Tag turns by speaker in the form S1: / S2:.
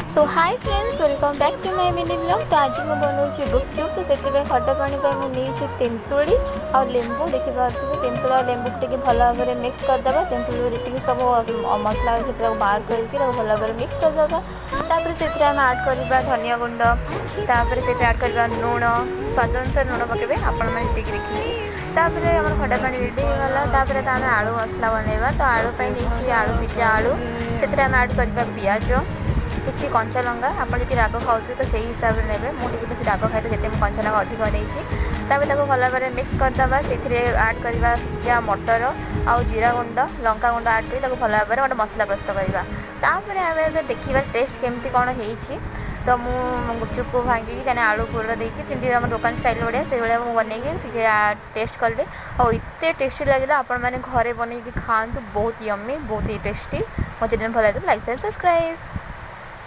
S1: So hi friends welcome back to my mini blog. तो आज मैं बनाऊँ गुपचुप। तो से खटा पानी मुझे तेंतुड़ी आ लेंबू देखी पारे तेंतुड़ी आ लेंबू टे भल भाव में मिक्स करदे। तेंतुड़ी जी सब मसला बाहर करके भल भाव मिक्स करदे। तापर से आड करवा धनिया गुंड तापर से आड करवा लुण स्वाद अनुसार लुण पकेबे आपण मैंने देखिए। तापर आम खटा पानी रेडी होगा। तापर आम आलू मसला बनवा। तो आलू नहीं आलू सिझा आलू से आड करवा पिज किसी कंचा लंका आपड़ जी राग खाऊे तो से हिसाब से ने मुझे बेस राग खाए तो जिते कंचा लंका अधिक नहीं भल भाव मिक्स करदे। से आड करवा सिझा मटर आउ जीरा गुंड लंका गुंड आड कर भल भाव में गोटे मसला प्रस्तुत करवा। तापर आम देखा टेस्ट केमती कौन हो। तो मुझे गुपचुप को भांगिकी क्या आलू पूरा देखिए जमी आम दुकान स्टाइल भाया से भाया मुझे बनईकी टेस्ट कले और इतने टेस्टी लगे आपण मैंने घरे बनईकी खातु बहुत यम्मी बहुत ही टेस्टी। मो चैनल भल लगे लाइक शेयर सब्सक्राइब।